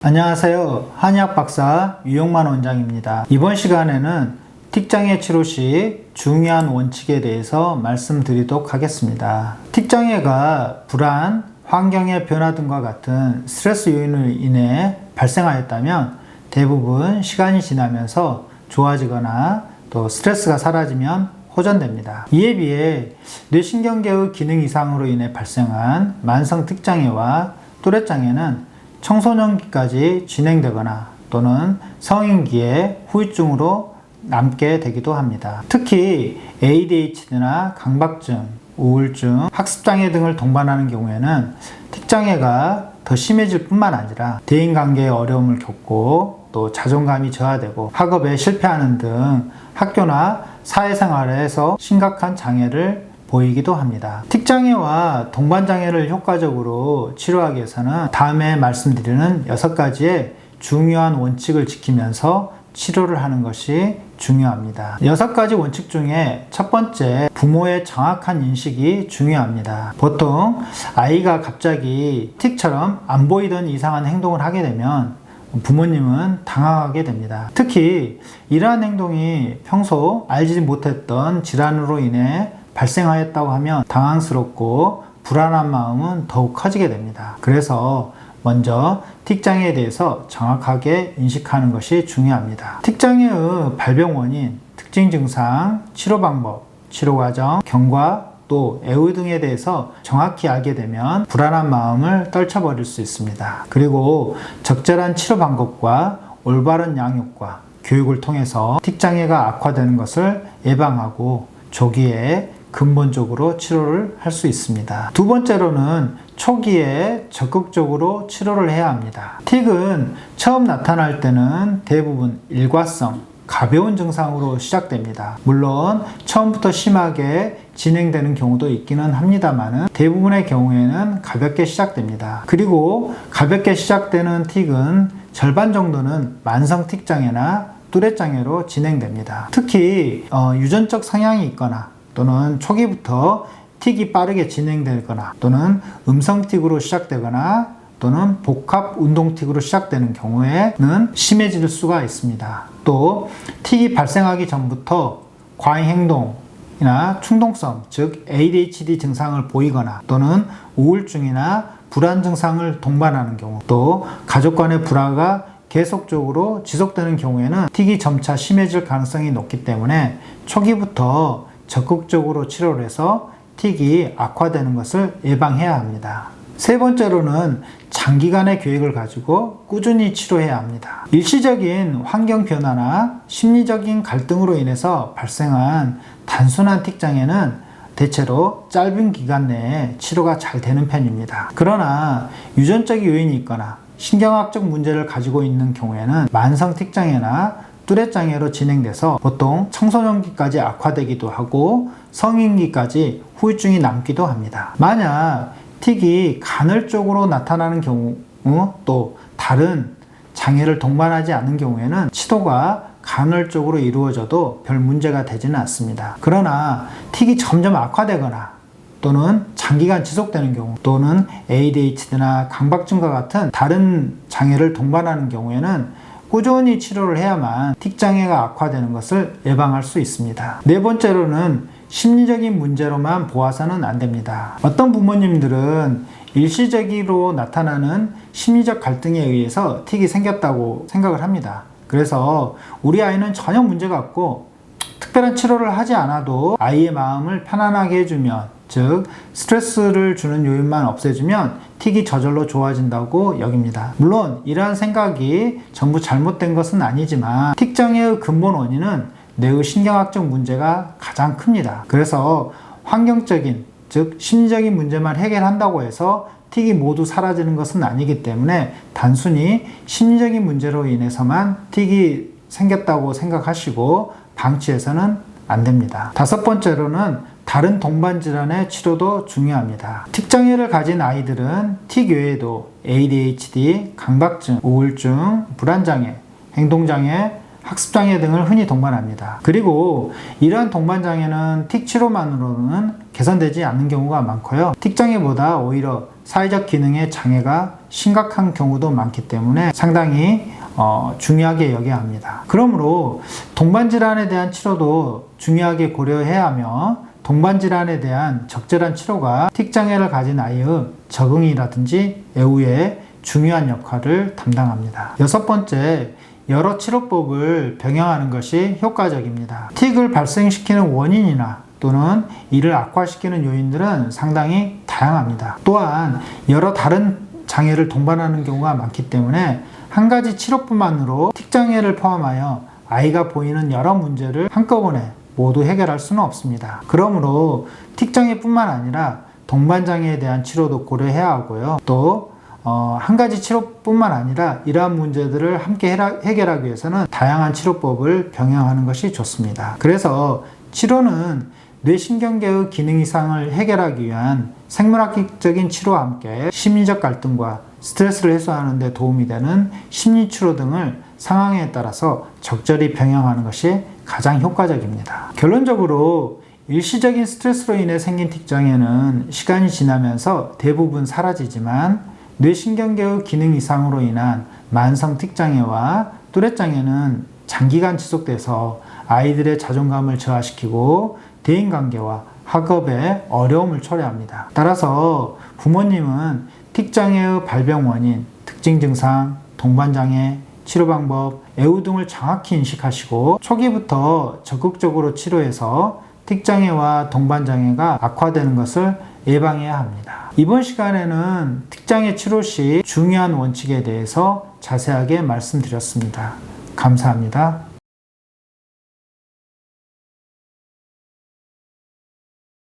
안녕하세요. 한의학 박사 유용만 원장입니다. 이번 시간에는 틱장애 치료 시 중요한 원칙에 대해서 말씀드리도록 하겠습니다. 틱장애가 불안, 환경의 변화 등과 같은 스트레스 요인으로 인해 발생하였다면 대부분 시간이 지나면서 좋아지거나 또 스트레스가 사라지면 호전됩니다. 이에 비해 뇌신경계의 기능 이상으로 인해 발생한 만성 틱장애와 또래장애는 청소년기까지 진행되거나 또는 성인기에 후유증으로 남게 되기도 합니다. 특히 ADHD나 강박증, 우울증, 학습장애 등을 동반하는 경우에는 틱장애가 더 심해질 뿐만 아니라 대인관계에 어려움을 겪고 또 자존감이 저하되고 학업에 실패하는 등 학교나 사회생활에서 심각한 장애를 보이기도 합니다. 틱장애와 동반장애를 효과적으로 치료하기 위해서는 다음에 말씀드리는 6가지의 중요한 원칙을 지키면서 치료를 하는 것이 중요합니다. 6가지 원칙 중에 첫 번째, 부모의 정확한 인식이 중요합니다. 보통 아이가 갑자기 틱처럼 안 보이던 이상한 행동을 하게 되면 부모님은 당황하게 됩니다. 특히 이러한 행동이 평소 알지 못했던 질환으로 인해 발생하였다고 하면 당황스럽고 불안한 마음은 더욱 커지게 됩니다. 그래서 먼저 틱장애에 대해서 정확하게 인식하는 것이 중요합니다. 틱장애의 발병 원인, 특징 증상, 치료 방법, 치료 과정, 경과, 또 애의 등에 대해서 정확히 알게 되면 불안한 마음을 떨쳐버릴 수 있습니다. 그리고 적절한 치료 방법과 올바른 양육과 교육을 통해서 틱장애가 악화되는 것을 예방하고 조기에 근본적으로 치료를 할 수 있습니다. 두 번째로는 초기에 적극적으로 치료를 해야 합니다. 틱은 처음 나타날 때는 대부분 일과성, 가벼운 증상으로 시작됩니다. 물론 처음부터 심하게 진행되는 경우도 있기는 합니다만 대부분의 경우에는 가볍게 시작됩니다. 그리고 가볍게 시작되는 틱은 절반 정도는 만성 틱장애나 또래장애로 진행됩니다. 특히 유전적 성향이 있거나 또는 초기부터 틱이 빠르게 진행되거나 또는 음성 틱으로 시작되거나 또는 복합 운동 틱으로 시작되는 경우에는 심해질 수가 있습니다. 또 틱이 발생하기 전부터 과잉 행동이나 충동성, 즉 ADHD 증상을 보이거나 또는 우울증이나 불안 증상을 동반하는 경우, 또 가족 간의 불화가 계속적으로 지속되는 경우에는 틱이 점차 심해질 가능성이 높기 때문에 초기부터 적극적으로 치료를 해서 틱이 악화되는 것을 예방해야 합니다. 세 번째로는 장기간의 계획을 가지고 꾸준히 치료해야 합니다. 일시적인 환경 변화나 심리적인 갈등으로 인해서 발생한 단순한 틱장애는 대체로 짧은 기간 내에 치료가 잘 되는 편입니다. 그러나 유전적 요인이 있거나 신경학적 문제를 가지고 있는 경우에는 만성 틱장애나 또래장애로 진행돼서 보통 청소년기까지 악화되기도 하고 성인기까지 후유증이 남기도 합니다. 만약 틱이 간헐적으로 나타나는 경우 또 다른 장애를 동반하지 않는 경우에는 치료가 간헐적으로 이루어져도 별 문제가 되지는 않습니다. 그러나 틱이 점점 악화되거나 또는 장기간 지속되는 경우 또는 ADHD나 강박증과 같은 다른 장애를 동반하는 경우에는 꾸준히 치료를 해야만 틱장애가 악화되는 것을 예방할 수 있습니다. 네 번째로는 심리적인 문제로만 보아서는 안 됩니다. 어떤 부모님들은 일시적으로 나타나는 심리적 갈등에 의해서 틱이 생겼다고 생각을 합니다. 그래서 우리 아이는 전혀 문제가 없고 특별한 치료를 하지 않아도 아이의 마음을 편안하게 해주면, 즉 스트레스를 주는 요인만 없애주면 틱이 저절로 좋아진다고 여깁니다. 물론 이러한 생각이 전부 잘못된 것은 아니지만 틱장애의 근본 원인은 뇌의 신경학적 문제가 가장 큽니다. 그래서 환경적인, 즉 심리적인 문제만 해결한다고 해서 틱이 모두 사라지는 것은 아니기 때문에 단순히 심리적인 문제로 인해서만 틱이 생겼다고 생각하시고 방치해서는 안 됩니다. 다섯 번째로는 다른 동반 질환의 치료도 중요합니다. 틱장애를 가진 아이들은 틱 외에도 ADHD, 강박증, 우울증, 불안장애, 행동장애, 학습장애 등을 흔히 동반합니다. 그리고 이러한 동반장애는 틱 치료만으로는 개선되지 않는 경우가 많고요. 틱장애보다 오히려 사회적 기능의 장애가 심각한 경우도 많기 때문에 상당히 중요하게 여겨야 합니다. 그러므로 동반질환에 대한 치료도 중요하게 고려해야 하며 동반질환에 대한 적절한 치료가 틱장애를 가진 아이의 적응이라든지 애우에 중요한 역할을 담당합니다. 여섯 번째, 여러 치료법을 병행하는 것이 효과적입니다. 틱을 발생시키는 원인이나 또는 이를 악화시키는 요인들은 상당히 다양합니다. 또한 여러 다른 장애를 동반하는 경우가 많기 때문에 한 가지 치료법만으로 틱장애를 포함하여 아이가 보이는 여러 문제를 한꺼번에 모두 해결할 수는 없습니다. 그러므로 틱장애뿐만 아니라 동반장애에 대한 치료도 고려해야 하고요. 또 한 가지 치료뿐만 아니라 이러한 문제들을 함께 해결하기 위해서는 다양한 치료법을 병행하는 것이 좋습니다. 그래서 치료는 뇌신경계의 기능 이상을 해결하기 위한 생물학적인 치료와 함께 심리적 갈등과 스트레스를 해소하는 데 도움이 되는 심리치료 등을 상황에 따라서 적절히 병행하는 것이 가장 효과적입니다. 결론적으로 일시적인 스트레스로 인해 생긴 틱장애는 시간이 지나면서 대부분 사라지지만 뇌신경계의 기능 이상으로 인한 만성 틱장애와 뚜렛장애는 장기간 지속돼서 아이들의 자존감을 저하시키고 대인관계와 학업에 어려움을 초래합니다. 따라서 부모님은 틱장애의 발병 원인, 특징 증상, 동반장애, 치료 방법, 애우 등을 정확히 인식하시고 초기부터 적극적으로 치료해서 틱장애와 동반장애가 악화되는 것을 예방해야 합니다. 이번 시간에는 틱장애 치료 시 중요한 원칙에 대해서 자세하게 말씀드렸습니다. 감사합니다.